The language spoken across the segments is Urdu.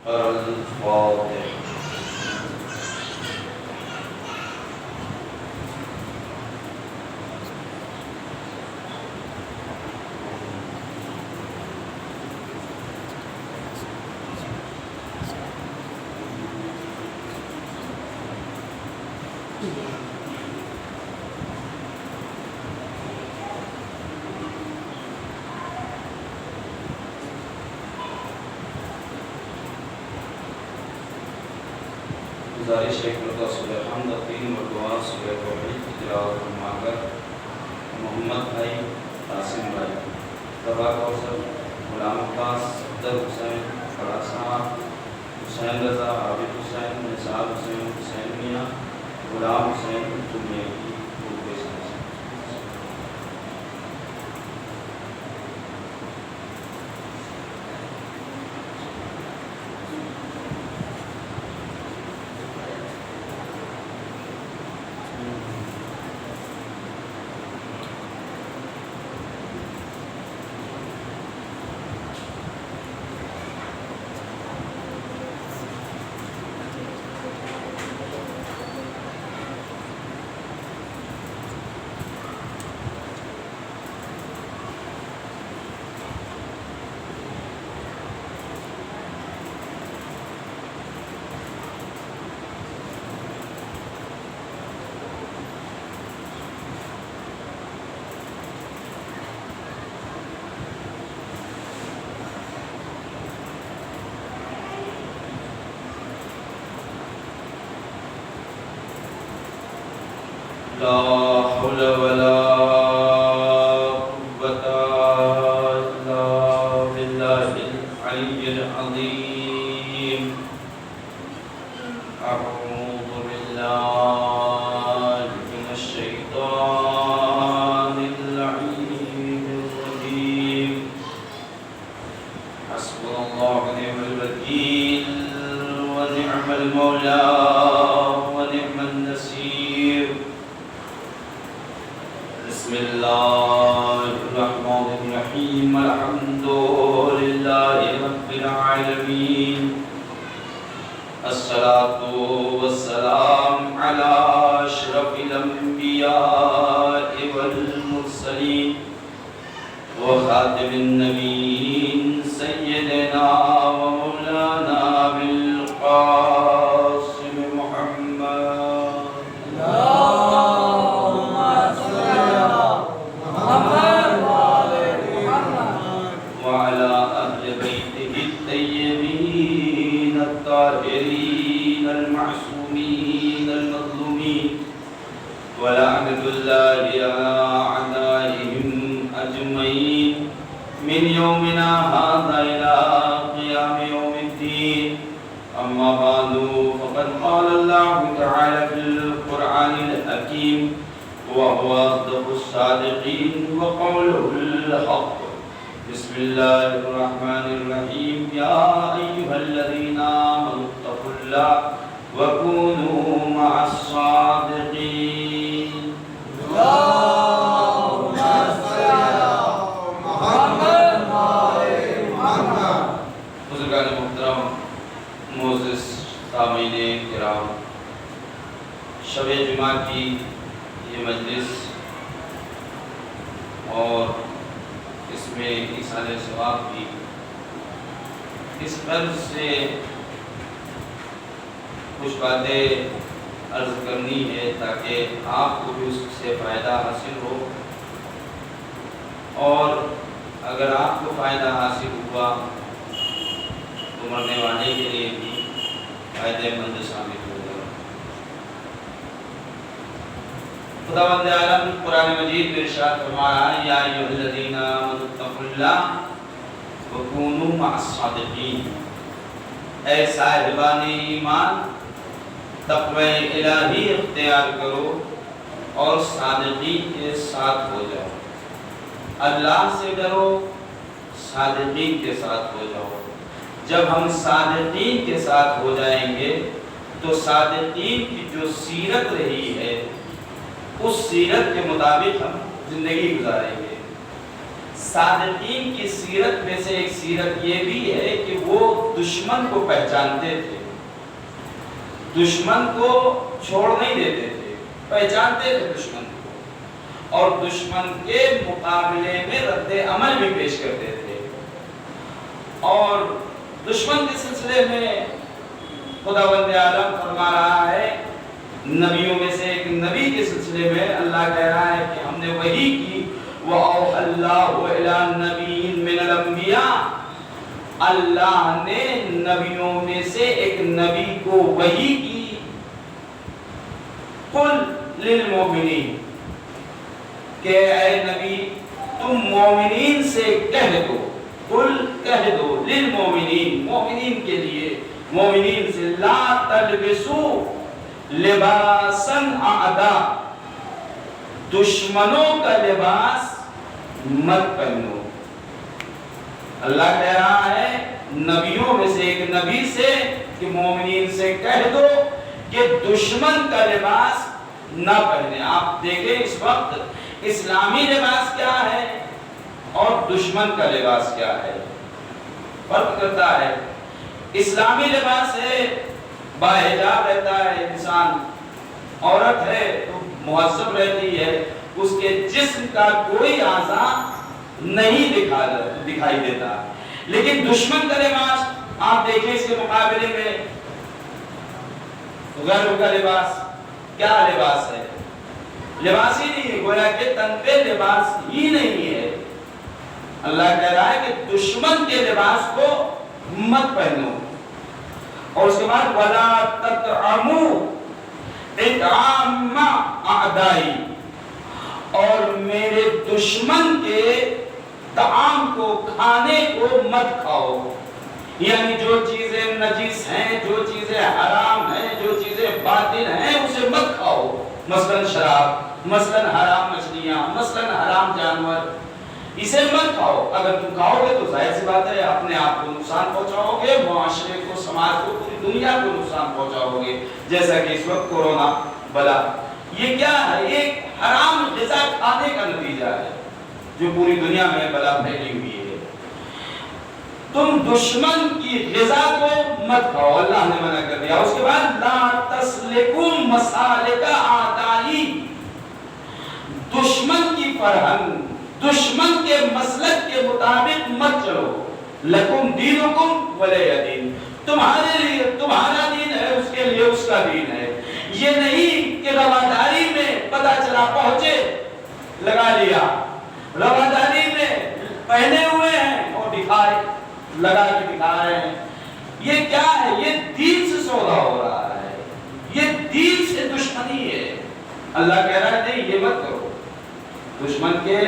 الفاتحة. گزارش ہے کہ اللہ سورہ حمد تین دعا سورہ توحید کی تلاوت فرما کر محمد بھائی، قاسم بھائی، طبع کوثر، غلام عباس، صفدر حسین، بڑا صاحب، حسین رضا، عابد حسین، نثار حسین، حسین میاں، غلام حسین دنیا کی پورے سائنس لا حول ولا قوة إلا بالله العلي العظيم. أعوذ بالله من الشيطان اللعين الرجيم. حسبنا الله ونعم الوكيل ونعم المولى ونعم النصير. بسم الله الرحمن الرحيم. الحمد لله رب العالمين. الصلاة والسلام على أشرف الأنبياء والمرسلين وخاتم النبيين سيدنا ومولانا بالقاسم محمد. وعلى أهل بيته الطيبين الطاهرين المعصومين المظلومين ولعنة الله على أعدائهم أجمعين من يومنا هذا إلى قيام يوم الدين. أما بعد، فقد قال الله تعالى في القرآن الحكيم وهو أصدق الصادقين وقوله الحق. بسم الله الرحمن الرحيم. يا أيها الذين آمنوا اتقوا الله وكونوا مع الصادقين. اللهم صل على محمد وآل محمد. بزرگان محترم، معزز سامعین کرام، شب جمعہ کی یہ مجلس اور اس میں ایصال ثواب کی اس غرض سے کچھ باتیں عرض کرنی ہے تاکہ آپ کو بھی اس سے فائدہ حاصل ہو، اور اگر آپ کو فائدہ حاصل ہوا تو مرنے والے کے لیے بھی فائدہ مند ثابت ہوگا. خداوند عالم قرآن مجید میں ارشاد فرما رہا ہے: یا ایھا الذین آمنوا اتقوا اللہ وکونوا مع الصادقین. اے صاحبان ایمان، تقوی الہی اختیار کرو اور صادقین کے ساتھ ہو جاؤ. اللہ سے ڈرو، صادقین کے ساتھ ہو جاؤ. جب ہم صادقین کے ساتھ ہو جائیں گے تو صادقین کی جو سیرت رہی ہے اس سیرت کے مطابق ہم زندگی گزاریں گے. صادقین کی سیرت میں سے ایک سیرت یہ بھی ہے کہ وہ دشمن کو پہچانتے تھے، دشمن کو چھوڑ نہیں دیتے تھے، پہچانتے تھے دشمن کو، اور دشمن کے مقابلے میں رد عمل بھی پیش کرتے تھے۔ اور دشمن کے سلسلے میں خداوند عالم فرما رہا ہے، نبیوں میں سے ایک نبی کے سلسلے میں اللہ کہہ رہا ہے کہ ہم نے وحی کی، وَأَوْحَى اللَّهُ إِلَىٰ نَبِيٍّ مِّنَ الْأَنبِيَاءِ، اللہ نے نبیوں میں سے ایک نبی کو وحی کی، قُلْ لِلْمُؤْمِنِينَ، کہ اے نبی تم مومنین سے کہہ دو، قُلْ کہہ دو، لِلْمُؤْمِنِينَ، مومنین کے لیے، مومنین سے، لَا تَلْبِسُوا لِبَاسًا أَعْدَاءَ، دشمنوں کا لباس مت پہنو۔ اللہ کہہ رہا ہے نبیوں میں سے ایک نبی سے کہ مومنین سے کہہ دو کہ دشمن کا لباس نہ پہنے۔ آپ دیکھیں اس وقت اسلامی لباس کیا ہے اور دشمن کا لباس کیا ہے، فرق کرتا ہے۔ اسلامی لباس ہے، باحجاب رہتا ہے انسان، عورت ہے تو مہذب رہتی ہے، اس کے جسم کا کوئی اعضاء نہیں دکھائی دیتا۔ لیکن دشمن کا لباس آپ دیکھیں، اس کے مقابلے میں غیروں کا لباس کیا لباس ہے؟ لباس ہی نہیں ہے، گویا کہ تن پہ لباس ہی نہیں ہے۔ اللہ کہہ رہا ہے کہ دشمن کے لباس کو مت پہنو، اور اس کے بعد وَلَا تَطْعَمُوا اطعام اعدائی، اور میرے دشمن کے طعام کو، کھانے کو مت کھاؤ، یعنی جو چیزیں نجس ہیں، جو چیزیں حرام ہیں، جو چیزیں باطل ہیں، اسے مت کھاؤ، مثلا شراب، مثلا حرام مچھلیاں، مثلا حرام جانور، اسے مت کھاؤ۔ اگر تم کھاؤ گے تو ظاہر سی بات ہے اپنے آپ کو نقصان پہنچاؤ گے، معاشرے کو، سماج کو، پوری دنیا کو نقصان پہنچاؤ گے، جیسا کہ اس وقت کورونا بلا۔ یہ کیا ہے؟ یہ حرام غذا کھانے کا نتیجہ ہے جو پوری دنیا میں بلا پھیلی ہوئی ہے۔ تم دشمن کی غذا کو مت کھاؤ، اللہ نے منع کر دیا۔ اس کے بعد لا تسلکوا مسالک اعدائی، دشمن کی فرہنگ، دشمن کے مسلک کے مطابق مت چلو، لکم دینکم ولی دین، تمہارے لیے تمہارا دین ہے، اس کے لیے اس کا دین ہے۔ یہ نہیں کہ رواداری میں پتہ چلا پہنچے لگا لیا، رواداری میں پہنے ہوئے ہیں اور دکھائے، لگا کے دکھا رہے ہیں، یہ کیا ہے؟ یہ دین سے سودا ہو رہا ہے، یہ دین سے دشمنی ہے۔ اللہ کہہ رہا ہے نہیں، یہ مت کرو، دشمن کے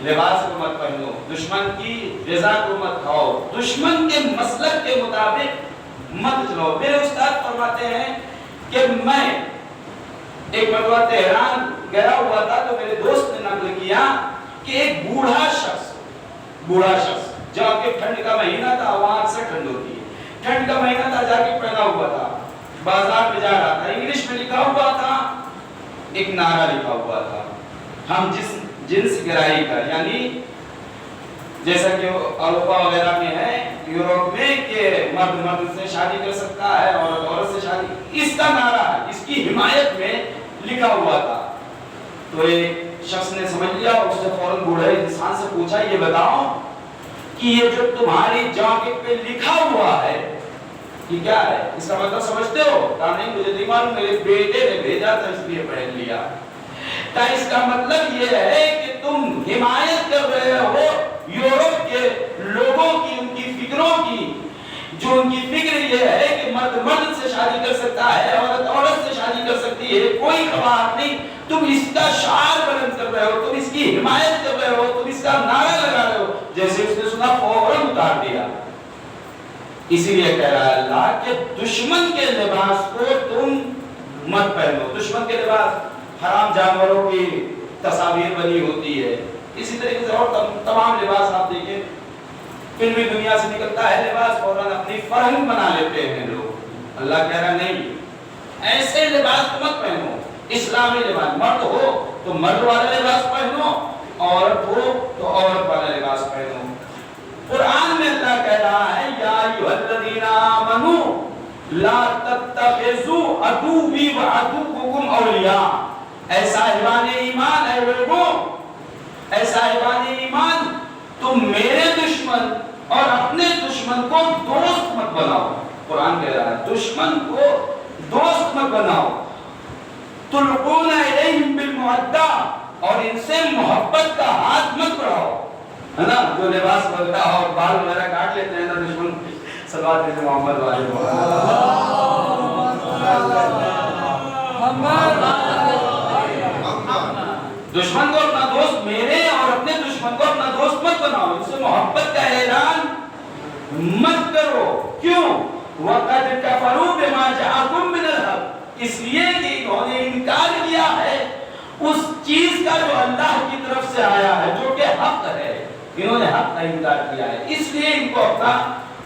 لباس کو مت پہنو، دشمن کی غذا کو مت کھاؤ، دشمن کے مسلک کے مطابق مت چلو۔ میرے استاد فرماتے ہیں کہ میں ایک مرتبہ تہران گیا ہوا تھا تو میرے دوست نے نقل کیا کہ ایک بوڑھا شخص جا کے، ٹھنڈ کا مہینہ تھا، وہاں اکثر ٹھنڈ ہوتی ہے، ٹھنڈ کا مہینہ تھا، جا کے پہنا ہوا تھا، بازار میں جا رہا تھا، انگلش میں لکھا ہوا تھا، ایک نعرہ لکھا ہوا تھا، ہم جنس گرائی کا، یعنی جیسا کہ اروپا وغیرہ میں ہے، یورپ میں، کہ مرد سے شادی کر سکتا ہے، عورت سے شادی، اس کا نعرہ ہے، اس کی حمایت میں لکھا ہوا تھا۔ تو ایک شخص نے سمجھ لیا اور اس سے فوراً بوڑھے انسان سے پوچھا، یہ بتاؤ کہ یہ جو تمہاری جاکٹ پہ لکھا ہوا ہے یہ کیا ہے؟ اس کا مطلب سمجھتے ہو؟ کہا نہیں، مجھے نہیں معلوم، میرے بیٹے نے بھیجا تھا اس لیے پہن لیا۔ کہا اس کا مطلب یہ ہے کہ تم حمایت کر رہے ہو یورپ کے لوگوں کی، ان کی فکروں کی، جو ان کی فکر یہ ہے کہ مرد سے شادی کر سکتا ہے، عورت سے شادی کر سکتی ہے، کوئی قباحت نہیں، تم اس کا شعار بلند کر رہے ہو، تم اس کی حمایت کر رہے ہو، تم اس کا نعرہ لگا رہے ہو۔ جیسے اس نے سنا فوراً اتار دیا۔ اسی لیے کہہ رہا ہے اللہ کہ دشمن کے لباس کو تم مت پہنو۔ دشمن کے لباس حرام جانوروں کی تصاویر بنی ہوتی ہے، اسی طریقے سے اور تمام لباس آپ دیکھیں، فلمی دنیا سے نکلتا ہے لباس، فوراً اپنی فرہنگ بنا لیتے ہیں لوگ۔ اللہ کہہ رہا نہیں، ایسے لباس کو مت پہنو، اسلامی لباس، مرد ہو تو مرد والا لباس پہنو، عورت ہو تو عورت والا لباس پہنو۔ قرآن میں اللہ کہہ رہا ہے یا ایھا الذین آمنوا لا تتخذوا عدوی وعدوکم اولیاء، اے صاحبان ایمان، اے لوگوں، اے صاحبان ایمان، تم میرے دشمن اور اپنے دشمن کو دوست مت بناؤ۔ قرآن کہہ رہا ہے دشمن کو دوست مت بناؤ۔ تلقون الیہم بالمودہ، اور ان سے محبت کا ہاتھ مت بڑھاؤ، ہے نا؟ جو لباس بدلتا اور بال وغیرہ کاٹ لیتے ہیں نا دشمن، صلوات بھیجو محمد والے دشمن کو اپنا دوست، میرے اور اپنے دشمن کو اپنا دوست مت بناؤ، ان سے محبت کا اعلان مت کرو۔ کیوں؟ وَقَدْ كَفَرُوا بِمَا جَاءَكُم مِّنَ الْحَقِّ، اس لیے کہ انہوں نے انکار کیا ہے اس چیز کا جو اللہ کی طرف سے آیا ہے، جو کہ حق ہے۔ انہوں نے حق کا انکار کیا ہے، اس لیے ان کو اپنا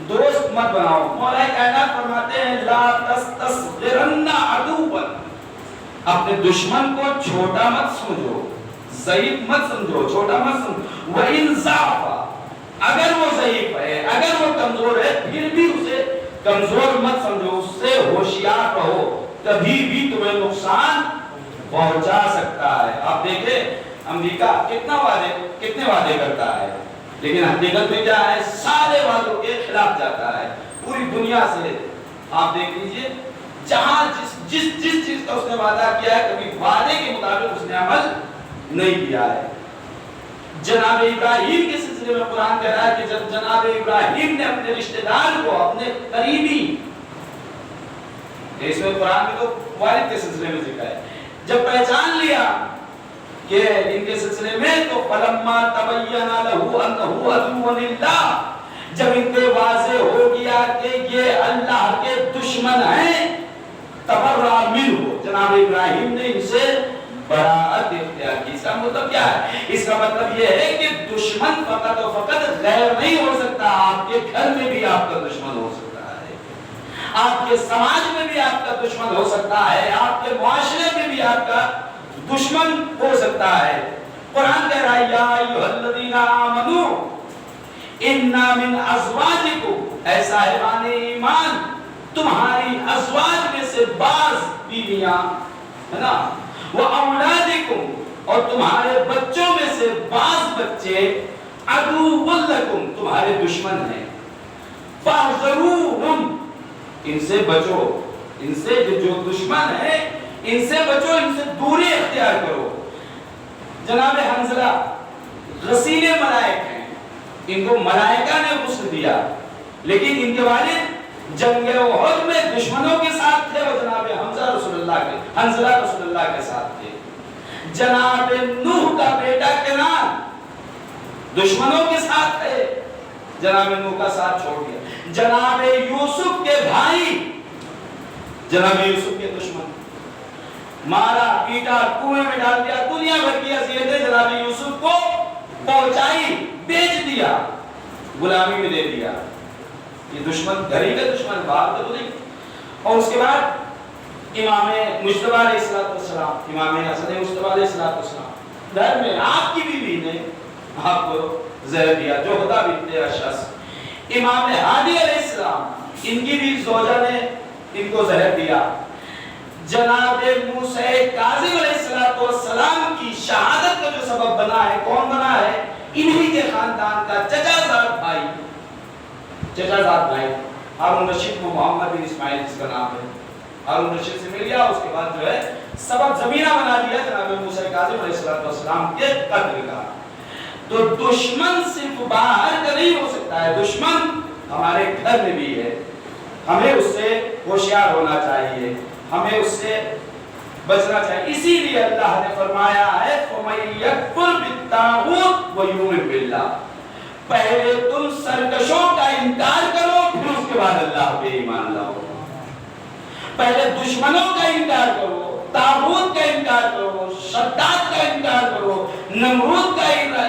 دوست مت بناؤ۔ مولا کائنات فرماتے ہیں لا تستصغرن عدوا، اپنے دشمن کو چھوٹا مت سمجھو، ضعیف مت سمجھو، چھوٹا مت سمجھو۔ وَإِن ضَعَفَ، اگر وہ ضعیف ہے، اگر وہ کمزور ہے، پھر بھی اسے کمزور مت سمجھو، اس سے ہوشیار رہو، کبھی بھی تمہیں نقصان پہنچا سکتا ہے۔ آپ دیکھیں امریکہ کتنے وعدے کرتا ہے، لیکن حقیقت میں کیا ہے؟ سارے وعدوں کے خلاف جاتا ہے۔ پوری دنیا سے آپ دیکھ لیجئے، جہاں جس چیز کا اس نے وعدہ کیا ہے، کبھی وعدے کے مطابق اس نے عمل نہیں کیا ہے۔ جناب ابراہیم کے سلسلے میں قرآن کہہ رہا ہے کہ جب جناب ابراہیم نے اپنے رشتہ دار کو، اپنے قریبی، اس میں قرآن میں تو والد کے سلسلے میں ذکر ہے، جب پہچان لیا کہ ان کے سلسلے میں، تو فلما تبین لہ انہ عدو للہ، جب ان کے واضح ہو گیا کہ یہ اللہ کے دشمن ہیں، تبرأ منہ، جناب ابراہیم نے ان سے براءت اختیار کی۔ اس کا مطلب کیا ہے؟ اس کا مطلب یہ ہے کہ دشمن فقط و فقط غیر نہیں ہو سکتا، آپ کے گھر میں بھی آپ کا دشمن ہو سکتا ہے، آپ کے سماج میں بھی آپ کا دشمن ہو سکتا ہے، آپ کے معاشرے میں بھی آپ کا دشمن ہو سکتا ہے۔ قرآن کہہ رہا ہے یا ایھا الذین آمنوا ان من ازواجکم، اے صاحبان ایمان، تمہاری ازواج میں سے بعض بیویاں، ہے نا، وَأَوْلَادِكُمْ، اور تمہارے بچوں میں سے بعض بچے، عَدُوٌّ لَكُمْ، تمہارے دشمن ہیں، فَاحْذَرُوهُمْ، ان سے بچو، ان سے جو دشمن ہے ان سے بچو، ان سے دوری اختیار کرو۔ جناب حنظلہ غسیل ملائک ہیں، ان کو ملائکہ نے غسل دیا، لیکن ان کے والد جنگ احد میں دشمنوں کے ساتھ تھے، وہ جناب حنظلہ رسول اللہ کے ساتھ تھے۔ جناب نوح کا بیٹا کنعان دشمنوں کے ساتھ تھے، جناب نوح کا ساتھ چھوڑ دیا۔ جناب یوسف کے بھائی، جناب یوسف کے دشمن، مارا پیٹا، کنویں میں ڈال دیا، دنیا بھر کی اذیتیں جناب یوسف کو پہنچائی، بیچ دیا، غلامی میں دے دیا۔ یہ دشمن گھر ہی کا دشمن، باہر کا تو نہیں۔ اور اس کے بعد امام مجتبی علیہ السلام، امام حسن مجتبی علیہ السلام، گھر میں آپ کی بیوی نے آپ کو زہر دیا، جو ہوتا بھی تیرا شخص۔ امام ہادی علیہ السلام، ان کی بھی زوجہ نے ان کو زہر دیا۔ جناب موسیٰ کاظم علیہ السلام کی شہادت کا جو سبب بنا ہے، کون بنا ہے؟ انہی کے خاندان کا چچا زاد بھائی، ہارون رشید کو، محمد بن اسماعیل جس کا نام ہے، ہارون رشید سے مل گیا، اس کے بعد جو ہے سبب زمینہ بنا دیا جناب موسیٰ کاظم علیہ السلام کے قتل کا۔ تو دشمن صرف باہر کا نہیں ہو سکتا ہے، دشمن ہمارے گھر میں بھی ہے، ہمیں اس سے ہوشیار ہونا چاہیے، ہمیں اس سے بچنا چاہیے۔ اسی لیے اللہ نے فرمایا ہے فَمَن يَكْفُرْ بِالطَّاغُوتِ وَيُؤْمِنْ بِاللَّهِ، پہلے تم سرکشوں کا انکار کرو، پھر اس کے بعد اللہ پہ ایمان لاؤ۔ پہلے دشمنوں کا انکار کرو، طاغوت کا انکار کرو، شداد کا انکار کرو، نمرود کا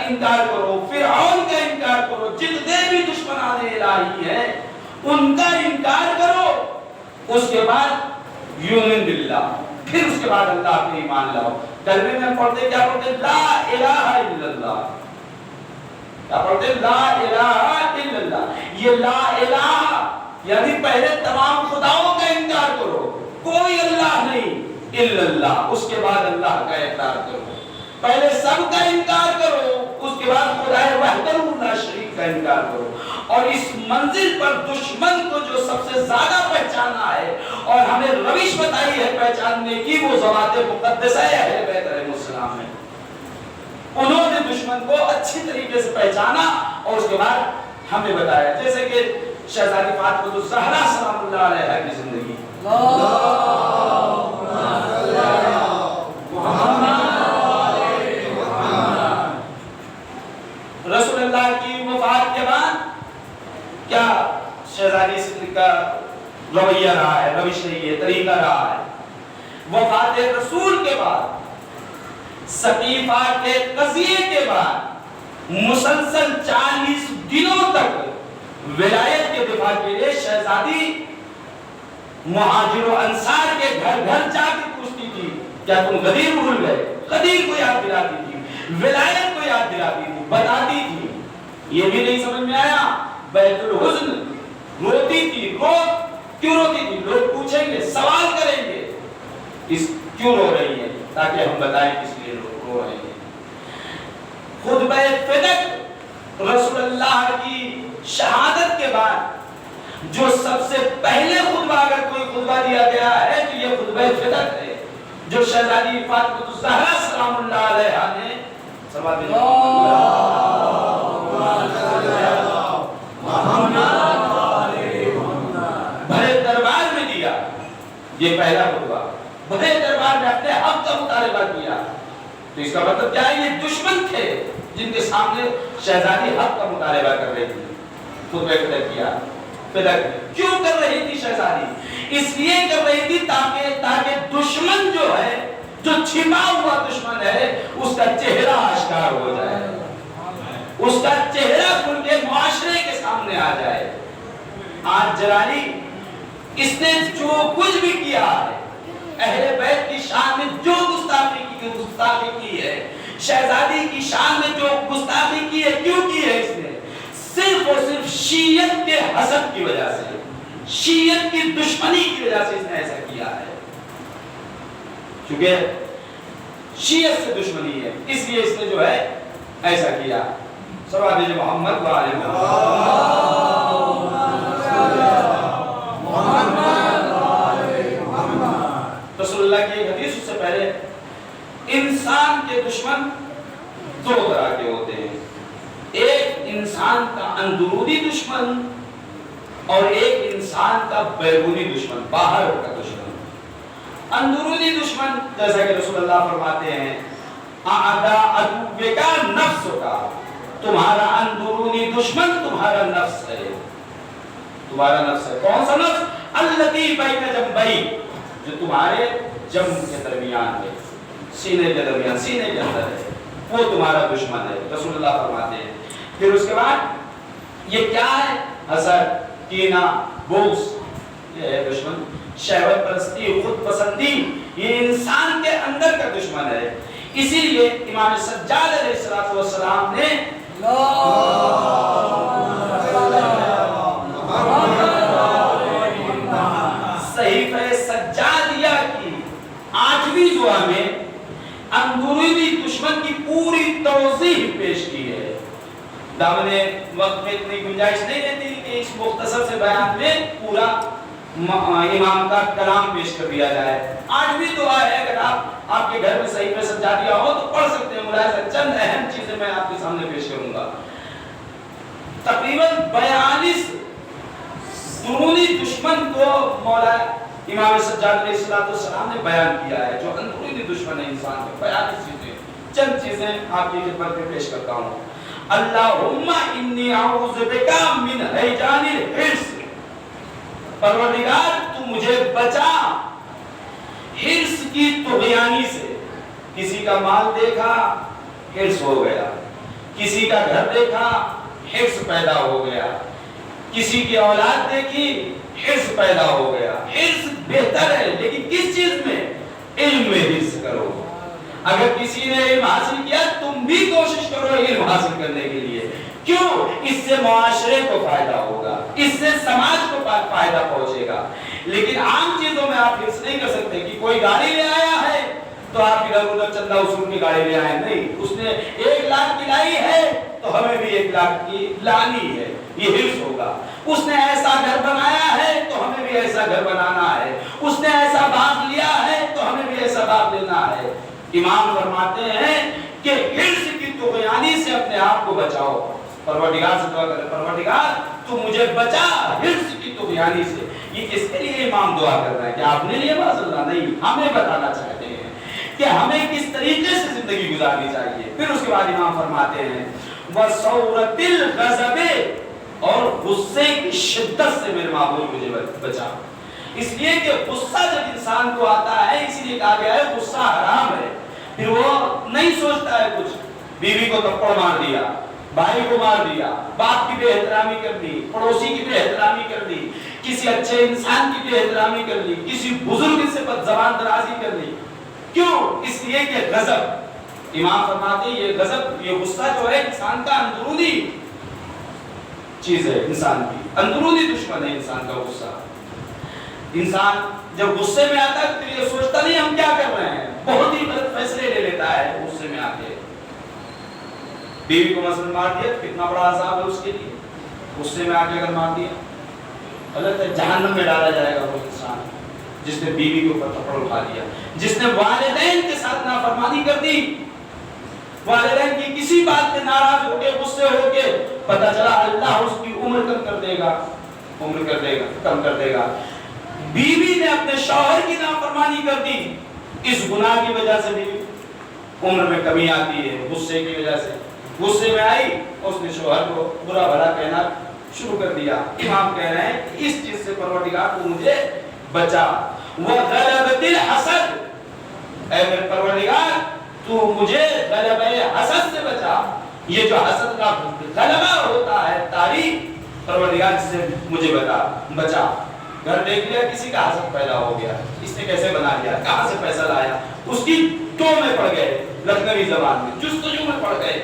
انکار کرو، فرعون کا انکار کرو، جتنے بھی دشمنان الہی ہیں ان کا انکار کرو، اس کے بعد یؤمن باللہ، پھر اس کے بعد اللہ پہ ایمان لاؤ. کلمے میں پڑھتے کیا پڑھتے؟ لا الہ الا اللہ. کیا پڑھتے؟ لا الہ الا اللہ. یہ لا الہ یعنی پہلے تمام خداؤں کا انکار کرو، کوئی اللہ نہیں الا اللہ. اس کے بعد اللہ کا اقرار کرو. پہلے سب کا انکار کرو، اس کے بعد خدا وحدہ لا شریک کا انکار کرو. اور اس منزل پر دشمن کو جو سب سے زیادہ پہچانا ہے اور ہمیں روش بتائی ہے پہچاننے کی، وہ ذوات مقدسہ اہل بیت علیہ السلام ہے. انہوں نے دشمن کو اچھی طریقے سے پہچانا اور اس کے بعد ہمیں بتایا. جیسے کہ شہزادی فاطمہ الزہرا سلام اللہ علیہا کی زندگی، رسول اللہ کی وفات کے بعد کیا شہزادی صدیقہ کا رویہ رہا ہے، روش رہی ہے، طریقہ رہا ہے. وفات رسول کے بعد، سقیفہ کے قضیے کے بعد مسلسل 40 دنوں تک ولایت کے دفاع کے لیے شہزادی مہاجر و انصار کے گھر گھر جا کے پوچھتی تھی کیا تم غدیر بھول گئے؟ غدیر کو یاد دلاتی تھی، ولایت کو یاد دلاتی تھی، بتاتی تھی. یہ بھی نہیں سمجھ میں آیا، بیت الحزن روتی تھی. کیوں روتی تھی؟ لوگ پوچھیں گے، سوال کریں گے اس کیوں رو رہی ہے، تاکہ ہم بتائیں کس لیے رو رہی ہے. خطبہ فدق رسول اللہ کی شہادت کے بعد جو سب سے پہلے خطبہ اگر کوئی خطبہ دیا گیا ہے تو یہ خطبہ فدق ہے، جو شہزادی فاطمہ الزہرا سلام اللہ علیہا نے بڑے دربار میں دیا. یہ پہلا خطبہ بڑے دربار میں اپنے حق کا مطالبہ کیا. تو اس کا مطلب کیا ہے؟ یہ دشمن تھے جن کے سامنے شہزادی حق کا مطالبہ کر رہی تھی. خطبہ فدق کیا. فدق کیوں کر رہی تھی شہزادی؟ اس لیے کر رہی تھی تاکہ دشمن جو ہے، جو چھپا ہوا دشمن ہے، اس کا چہرہ آشکار ہو جائے، اس کا چہرہ کھل کے معاشرے کے سامنے آ جائے. آج جلالی اس نے جو کچھ بھی کیا ہے، اہل بیت کی شان میں جو گستاخی کی ہے، شہزادی کی شان میں جو گستاخی کی ہے، کیوں کی ہے؟ اس نے صرف اور صرف شیعت کے حسد کی وجہ سے، شیعت کی دشمنی کی وجہ سے اس نے ایسا کیا ہے. کیونکہ شیعت سے دشمنی ہے، اس لیے اس نے جو ہے ایسا کیا. صلوات محمد وعلی رسول اللہ کی ایک حدیث، اس سے پہلے انسان کے دشمن دو طرح کے ہوتے ہیں. ایک انسان کا اندرونی دشمن اور ایک انسان کا بیرونی دشمن، باہر کا دشمن. اندرونی دشمن جیسا کہ رسول اللہ فرماتے ہیں اعداء عدوک نفس کا، تمہارا اندرونی دشمن تمہارا نفس ہے. تمہارا نفس ہے. کون سا نفس؟ الذی بین جنبی، جو تمہارے جنب کے درمیان ہے، سینے کے درمیان، سینے کے اندر ہے، وہ تمہارا دشمن ہے. رسول اللہ فرماتے ہیں. پھر اس کے بعد یہ کیا ہے؟ حسد، کینہ، بغض، یہ ہے دشمن. شہوت پرستی، خود پسندی، یہ انسان کے اندر کا دشمن ہے. اسی لیے امام سجاد علیہ السلام نے صحیفہ سجادیہ کی 8ویں دعا میں اندرونی دشمن کی پوری توضیح پیش کی ہے. دامن وقت میں اتنی گنجائش نہیں رہتی کہ اس مختصر سے بیان میں پورا امام کا کلام پیش کر دیا جائے. 8ویں دعا ہے، اگر آپ کے گھر میں صحیفہ سجادیہ ہو تو پڑھ سکتے ہیں. ملاحظہ چند اہم چیزیں میں آپ کے سامنے پیش کروں گا. تقریباً 42 درونی دشمن کو مولا امام سجاد علیہ السلام نے بیان کیا ہے، جو اندرونی دشمن ہے انسان کے. 42 چیزیں، چند چیزیں آپ کی خدمت میں پیش کرتا ہوں. اللہم انی اعوذ بک من ہیجان الحرص، پروردگار تو مجھے بچا حرص کی طغیانی سے. کسی کا مال دیکھا حرص ہو گیا، کسی کا گھر دیکھا حرص پیدا ہو گیا، کسی کی اولاد دیکھی حرص پیدا ہو گیا. حرص بہتر ہے لیکن کس چیز میں؟ علم میں حرص کرو. اگر کسی نے علم حاصل کیا تم بھی کوشش کرو علم حاصل کرنے کے لیے. کیوں؟ اس سے معاشرے کو فائدہ ہوگا, اس سے سماج کو فائدہ پہنچے گا. لیکن عام چیزوں میں آپ حرص نہیں کر سکتے کہ کوئی گاڑی لے آیا ہے تو آپ ادھر ادھر چندہ وصول کی گاڑی لے آئے. نہیں, اس نے 1 لاکھ کی لائی ہے تو ہمیں بھی 1 لاکھ کی لانی ہے, یہ حرص ہوگا. اس نے ایسا گھر بنایا ہے تو ہمیں بھی ایسا گھر بنانا ہے. اس نے ایسا باغ لیا ہے تو ہمیں بھی ایسا باغ لینا ہے. امام فرماتے ہیں کہ حرص کی طغیانی سے اپنے آپ کو بچاؤ. پروردگار سے دعا کرے, پروردگار تو مجھے بچا حرص کی طغیانی سے. یہ کس کے لیے امام دعا کر رہے ہیں؟ کہ اپنے لیے معاذ اللہ نہیں, ہمیں بتانا چاہتے ہیں کہ ہمیں کس طریقے سے زندگی گزارنی چاہیے. پھر اس کے بعد امام فرماتے ہیں وَصَوْرَةِ الْغَضَبِ, اور غصے کی شدت سے میرے معبود مجھے بچا. اس لیے کہ غصہ جب انسان کو آتا ہے, اسی لیے کہا گیا ہے غصہ حرام ہے. پھر وہ نہیں سوچتا ہے کچھ, بیوی کو تھپڑ مار دیا, بھائی کو مار دیا, باپ کی بے احترامی کر دی, پڑوسی کی بے احترامی کر دی, کسی اچھے انسان کی بے احترامی کر لی, کسی بزرگ سے بد زبان درازی کر لی. کیوں؟ اس لیے کہ غضب. امام فرماتے ہیں یہ غضب, یہ غصہ جو ہے انسان کا اندرونی چیز ہے, انسان کی اندرونی دشمن ہے انسان کا غصہ. انسان جب غصے میں آتا ہے تو یہ سوچتا نہیں ہم کیا کر رہے ہیں, بہت ہی غلط فیصلے لے لیتا ہے غصے میں آ کے. بیوی کو مثلا مار دیا, کتنا بڑا عذاب ہے اس کے لیے. غصے میں آ کے اگر مار دیا غلط ہے, جہنم میں ڈالا جائے گا وہ انسان جس نے بیوی کے اوپر تھپڑ اٹھا دیا, جس نے والدین کے ساتھ نافرمانی کر دی, والدین کی کسی بات پہ ناراض ہو کے, غصے ہو کے, پتہ چلا اللہ اس کی عمر کم کر دے گا, کم کر دے گا. بیوی نے اپنے شوہر کی نافرمانی کر دی, اس گناہ کی وجہ سے بھی عمر میں کمی آتی ہے, غصے کی وجہ سے. غصے میں آئی اس نے شوہر کو برا بھلا کہنا شروع کر دیا. امام کہہ رہے ہیں کہ اس چیز سے پروردگار تو مجھے بچا. وَغَلَبَتِ الْحَسَدِ, اے میرے پروردگار تو مجھے غلبہ حسد سے بچا. یہ جو حسد کا غلبہ ہوتا ہے تاریخ, پروردگار سے مجھے بچا. گھر دیکھ لیا کسی کا حسد پیدا ہو گیا, اس نے کیسے بنا لیا, کہاں سے پیسہ لایا, اس کی ٹو میں پڑ گئے, لکھنوی زبان میں جستجو میں پڑ گئے,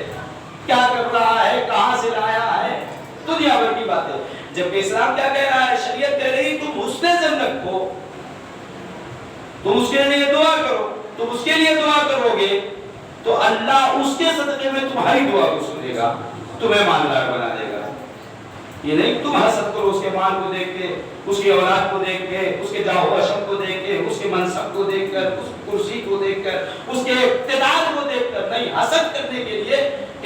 کیا کر رہا ہے, کہاں سے لایا ہے, دنیا بھر کی باتیں. جبکہ اسلام کیا کہہ رہا ہے, شریعت کہہ رہی تم حسن ظن رکھو, تم اس کے لیے دعا کرو, تم اس کے لیے دعا کرو گے تو اللہ اس کے صدقے میں تمہاری دعا کو سنے گا, تمہیں مالدار بنا دے گا. یہ نہیں تم حسد کرو اس کے مال کو دیکھ کے, اس کی اولاد کو دیکھ کے, اس کے جاہ و عشم کو دیکھ کے, اس کے منصب کو دیکھ کر, اس کی کرسی کو دیکھ کر, اس کے اقتدار کو دیکھ کر. نہیں, حسد کرنے کے لیے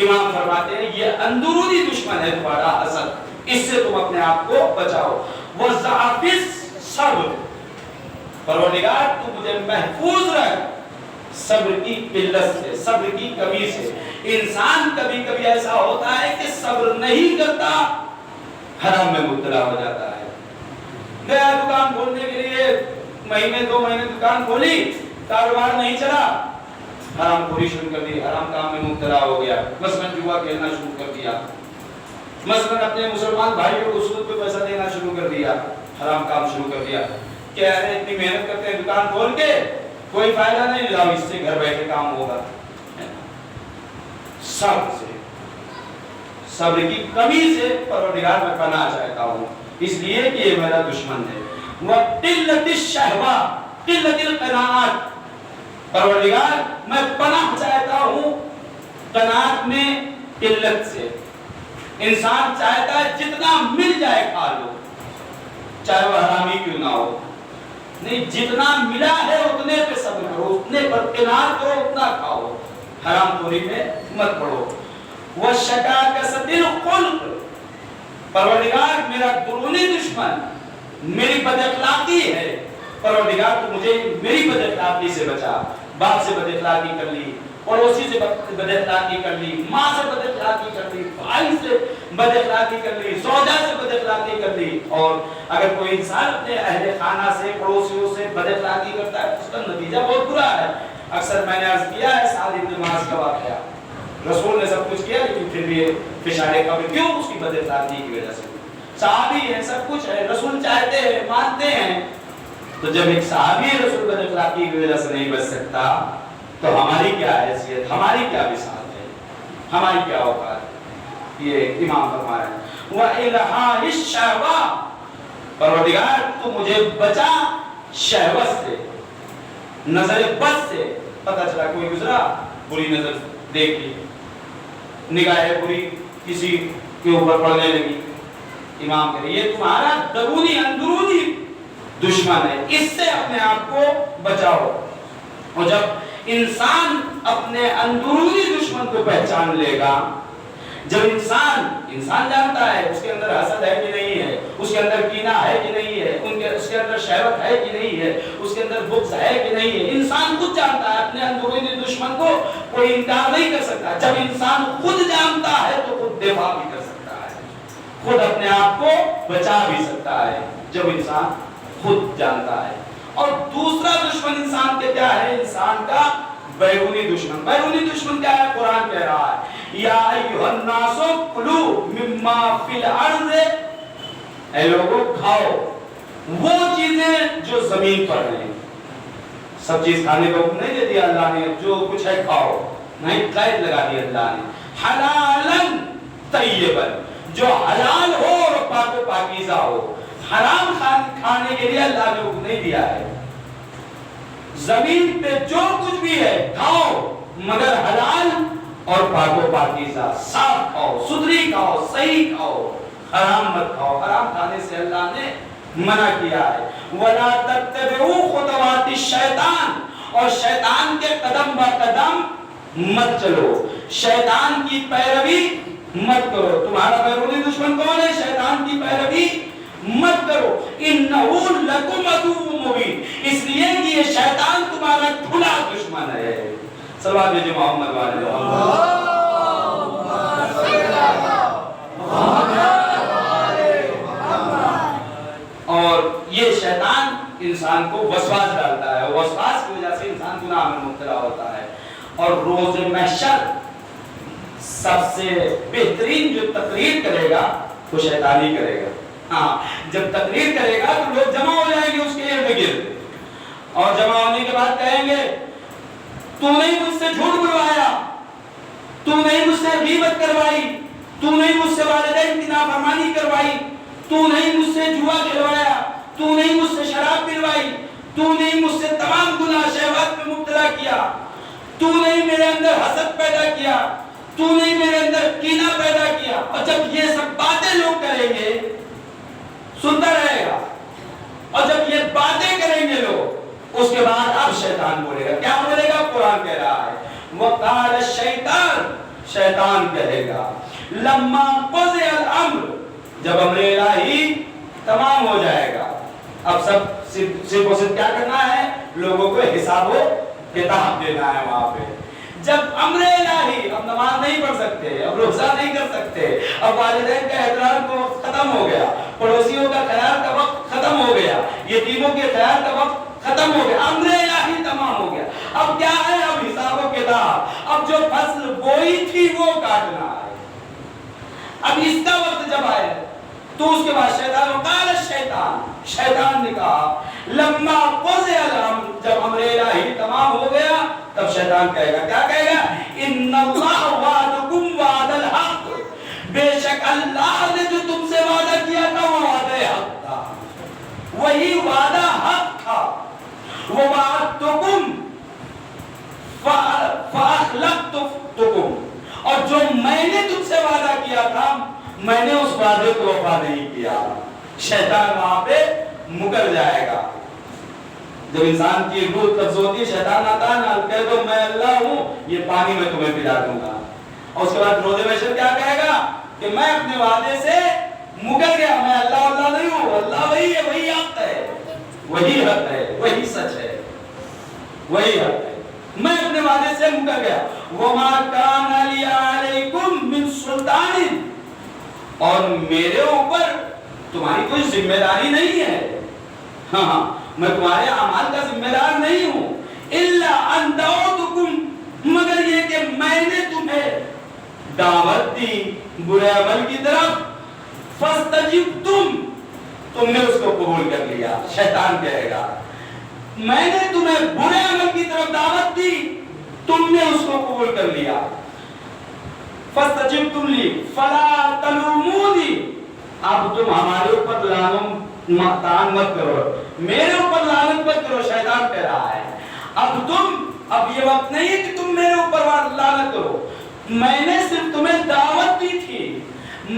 امام فرماتے ہیں یہ اندرونی دشمن ہے تمہارا حسد, اس سے تم اپنے آپ کو بچاؤ. وَضَعَفِ الصَّبْرِ, پروردگار تو مجھے محفوظ رکھ صبر کی قلت سے, صبر کی کمی سے. انسان کبھی کبھی ایسا ہوتا ہے کہ صبر نہیں کرتا, حرام میں مبتلا ہو جاتا ہے. گیا دکان کھولنے کے لیے, مہینے 2 مہینے دکان کھولی, کاروبار نہیں چلا, حرام خوری شروع کر دی, حرام کام میں مبتلا ہو گیا, مثلاً جوا کھیلنا شروع کر دیا, مثلاً اپنے مسلمان بھائیوں کو سود پہ پیسہ دینا شروع کر دیا, حرام کام شروع کر دیا. کہہ رہے اتنی محنت کرتے ہیں دکان کھول کے, کوئی فائدہ نہیں, لاؤ اس سے گھر بیٹھے کام ہوگا. صبر سے, صبر کی کمی سے پروردگار میں پناہ چاہتا ہوں, اس لیے کہ یہ میرا دشمن ہے. وَقِلَّتِ الشَّهْوَةِ قِلَّتِ الْقَنَاعَةِ, پروردگار میں پناہ چاہتا ہوں قناعت میں قلت سے. انسان چاہتا ہے جتنا مل جائے کھا لو, چاہے وہ حرامی کیوں نہ ہو. نہیں, جتنا ملا ہے اتنے پہ صبر کرو, اتنے پر قناعت کرو, اتنا کھاؤ, حرام خوری میں مت پڑو. وَشَكَاكَسَتِ الْخُلْقِ, پروردگار میرا درونی دشمن میری بد اخلاقی ہے, پروردگار تو مجھے میری بد اخلاقی سے بچا. باپ سے بد اخلاقی کر لی, پڑوسی سے بد اخلاقی کر لی, ماں سے بد اخلاقی کر لی, بھائی سے بد اخلاقی کر لی, زوجہ سے بد اخلاقی کر لی. اور اگر کوئی انسان اپنے اہل خانہ سے, پڑوسیوں سے بد اخلاقی کرتا ہے اس کا نتیجہ بہت برا ہے. اکثر میں نے عرض کیا ہے سعد بن معاذ کا واقعہ, رسول نے سب کچھ کیا لیکن پھر بھی فشارے قبر, کیوں؟ اس کی بد اخلاقی کی وجہ سے. صحابی ہے, سب کچھ ہے, رسول چاہتے ہیں, مانتے ہیں, تو جب ایک صحابی رسول کا اخلاقی کی وجہ سے نہیں بچ سکتا تو ہماری کیا حیثیت، ہماری کیا بساط ہے، ہماری کیا اوقات؟ یہ امام فرما رہے ہیں وَإِلْحَاءِ الشَّهْوَةِ، پروردگار تو مجھے بچا شہوت سے، نظر بد سے۔ پتہ چلا کوئی گزرا، بری نظر دیکھ لی، نگاہ بری کسی کے اوپر پڑنے لگی، امام کہے یہ تمہارا درونی اندرونی دشمن ہے، اس سے اپنے آپ کو بچاؤ۔ اور جب انسان اپنے اندرونی دشمن کو پہچان لے گا، جب انسان جانتا ہے اس کے اندر حسد ہے کہ نہیں ہے، اس کے اندر کینہ ہے کہ نہیں ہے، اس کے اندر شہوت ہے کہ نہیں ہے، اس کے اندر بغض ہے کہ نہیں ہے، انسان خود جانتا ہے اپنے اندرونی دشمن کو، کوئی انکار نہیں کر سکتا۔ جب انسان خود جانتا ہے تو خود دفاع بھی کر سکتا ہے، خود اپنے آپ کو بچا بھی سکتا ہے، جب انسان خود جانتا ہے۔ اور دوسرا دشمن انسان کے کیا ہے؟ انسان کا بیرونی دشمن۔ بیرونی دشمن کیا ہے؟ قرآن کہہ رہا ہے یا ایھا الناس کلوا مما فی الارض، اے لوگوں کھاؤ وہ چیزیں جو زمین پر ہیں۔ سب چیز کھانے کا حکم نہیں دے دیا اللہ نے، جو کچھ ہے کھاؤ، نہیں قید لگا دی اللہ نے، حلالا طیبا، جو حلال ہو اور پاک و پاکیزہ ہو۔ حرام کھانے کے لیے اللہ نے حکم نہیں دیا ہے۔ زمین پہ جو کچھ بھی ہے کھاؤ، مگر حلال اور پاک و پاکیزہ، صاف کھاؤ، ستھری کھاؤ، صحیح کھاؤ، حرام مت کھاؤ۔ حرام کھانے سے اللہ نے منع کیا ہے۔ وَلَا تَتَّبِعُوا خُطُوَاتِ الشَّيْطَانِ، اور شیطان کے قدم بہ قدم مت چلو، شیطان کی پیروی مت کرو۔ تمہارا بیرونی دشمن کون ہے؟ شیطان کی پیروی مت کرو۔ اِنَّهُ لَكُمْ عَدُوٌّ مُّبِينٌ، اس لیے کہ یہ شیطان تمہارا کھلا دشمن ہے۔ صلوات بھیجئے محمد والے اور یہ شیطان انسان کو وسواس ڈالتا ہے، وسواس کی وجہ سے انسان گناہ میں مبتلا ہوتا ہے۔ اور روز محشر سب سے بہترین جو تقریر کرے گا وہ شیطان ہی کرے گا۔ ہاں، جب تقریر کرے گا تو لوگ جمع ہو جائیں گے اس کے ارد گرد، اور جمع ہونے کے بعد کہیں گے تو نے مجھ سے جھوٹ بلوایا، تو نے مجھ سے غیبت کروائی، تو نے مجھ سے والدین کی نافرمانی کروائی، تو نے مجھ سے جوا کھلوایا، تو نے مجھ سے شراب پلوائی، تو نے مجھ سے تمام گناہ شہوات میں مبتلا کیا، تو نے میرے اندر حسد پیدا کیا، تو نے میرے اندر کینہ پیدا کیا۔ اور جب یہ سب باتیں لوگ کریں گے سنتا رہے گا، اور جب یہ باتیں کریں گے لوگ اس کے بعد اب شیطان بولے گا۔ کیا بولے گا؟ قرآن کہہ رہا ہے وَقَالَ الشَّيْطَانُ، شیطان کہے گا لَمَّا قُضِيَ الْأَمْرُ، جب امر الہی تمام ہو جائے گا، اب سب صرف و صرف کیا کرنا ہے؟ لوگوں کو حساب و کتاب دینا ہے وہاں پہ۔ جب امر الہی، اب نماز نہیں پڑھ سکتے، اب روزہ نہیں کر سکتے، اب والدین کا احترام کا وقت ختم ہو گیا، پڑوسیوں کا خیال کا وقت ختم ہو گیا، یتیموں کے خیال کا وقت ختم ہو گیا، امر الہی تمام ہو گیا۔ اب کیا ہے؟ اب حساب و کتاب، اب جو فصل بوئی تھی وہ کاٹنا ہے۔ اب اس کا وقت جب آئے تو اس کے بعد شیطان وقال الشیطان، شیطان نے کہا لما قضی الامر، جب امر الہی تمام ہو گیا تب شیطان کہے گا، کیا کہے گا؟ ان اللہ وعدکم وعد الحق، بے شک اللہ نے جو تم سے وعدہ کیا تھا وہ وعدہ حق تھا، وہی وعدہ حق تھا۔ وَوَعَدْتُكُمْ فَأَخْلَفْتُكُمْ، اور جو میں نے تم سے وعدہ کیا تھا میں نے اس وعدے کو وفا نہیں کیا۔ شیطان وہاں پہ مکر جائے گا۔ جب انسان کی روح قبض ہوتی ہے شیطان آتا ہے نا، کہہ دو میں اللہ ہوں، یہ پانی میں تمہیں پلا دوں گا، اور اس کے بعد روز محشر کیا کہے گا کہ میں اپنے وعدے سے مکر گیا، میں اللہ نہیں ہوں، اللہ وہی ہے، وہی حق ہے، وہی حق ہے، وہی سچ ہے، وہی حق ہے، میں اپنے وعدے سے مکر گیا۔ وَمَا كَانَ لِي عَلَيْكُمْ مِنْ سُلْطَانٍ، اور میرے اوپر تمہاری کوئی ذمہ داری نہیں ہے، ہاں میں تمہارے اعمال کا ذمہ دار نہیں ہوں، الا ان دعوتکم، مگر یہ کہ میں نے تمہیں دعوت دی برے عمل کی طرف، فاستجبتم، تم نے اس کو قبول کر لیا. شیطان کہے گا میں نے تمہیں برے عمل کی طرف دعوت دی, تم نے اس کو قبول کر لیا. فاستجبتم لی فلا تلومونی, اب تم ہمارے اوپر لعنت مت کرو, میرے اوپر لعنت مت کرو. شیطان کہہ رہا ہے اب یہ وقت نہیں ہے کہ تم میرے اوپر لعنت کرو. میں نے صرف تمہیں دعوت دی تھی,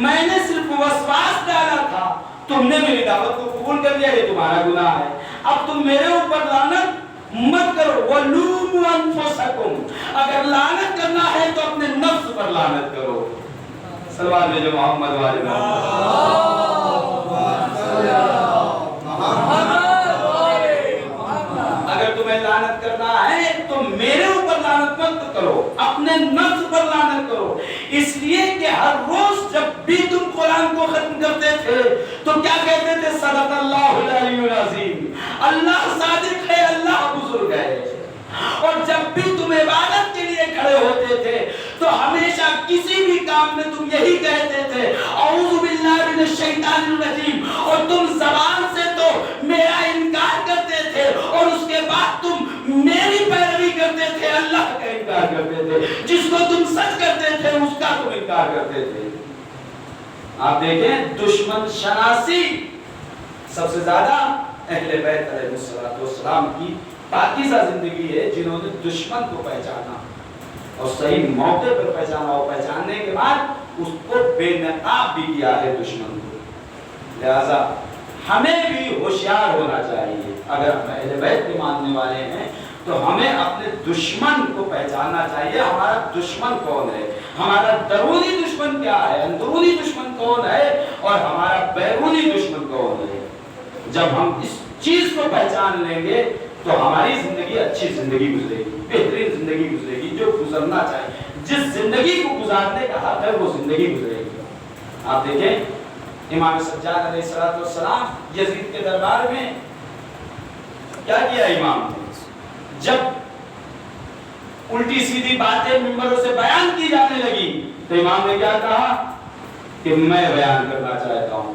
میں نے صرف وسواس ڈالا تھا, تم نے میری دعوت کو قبول کر لیا, یہ تمہارا گناہ ہے. اب تم میرے اوپر لعنت مت کرو. وَلُومُوا أَنفُسَكُمْ, اگر لعنت کرنا ہے تو اپنے نفس پر لعنت کرو. صلوات بھیجو محمد والے اگر تمہیں لعنت کرنا ہے تو میرے اوپر لعنت مت کرو, اپنے نفس پر لعنت کرو. اس لیے کہ ہر روز جب بھی تم قرآن کو ختم کرتے تھے تو کیا کہتے تھے؟ صدق اللہ العلی العظیم, اللہ صادق ہے, اللہ بزرگ ہے. اور جب بھی تم عبادت کے لیے کھڑے ہوتے تھے تو ہمیشہ کسی بھی کام میں تم یہی کہتے تھے اعوذ باللہ من الشیطان الرجیم, اور تم زبان سے تو میرا انکار کرتے تھے اور اس کے بعد تم میری پیروی کرتے تھے, اللہ کا انکار کرتے تھے. جس کو تم سچ کرتے تھے اس کا تم انکار کرتے تھے. آپ دیکھیں دشمن شناسی سب سے زیادہ اہل بیت علیہ السلام کی پاکیزہ زندگی ہے, جنہوں نے دشمن کو پہچانا اور صحیح موقع پر پہچانا, اور پہچاننے کے بعد اس کو بے نقاب بھی کیا ہے دشمن کو. لہذا ہمیں بھی ہوشیار ہونا چاہیے. اگر ہم اہل بیت کے ماننے والے ہیں تو ہمیں اپنے دشمن کو پہچاننا چاہیے. ہمارا دشمن کون ہے, ہمارا درونی دشمن کیا ہے, اندرونی دشمن کون ہے, اور ہمارا بیرونی دشمن کون ہے. جب ہم اس چیز کو پہچان لیں گے تو ہماری زندگی اچھی زندگی گزرے گی, بہترین زندگی گزرے گی, جو گزرنا چاہیے. جس زندگی کو گزارنے کا حق ہے وہ زندگی گزرے گی. آپ دیکھیں امام سجاد علیہ السلام یزید کے دربار میں کیا کیا امام نے, جب الٹی سیدھی باتیں منبروں سے بیان کی جانے لگی تو امام نے کیا کہا کہ میں بیان کرنا چاہتا ہوں.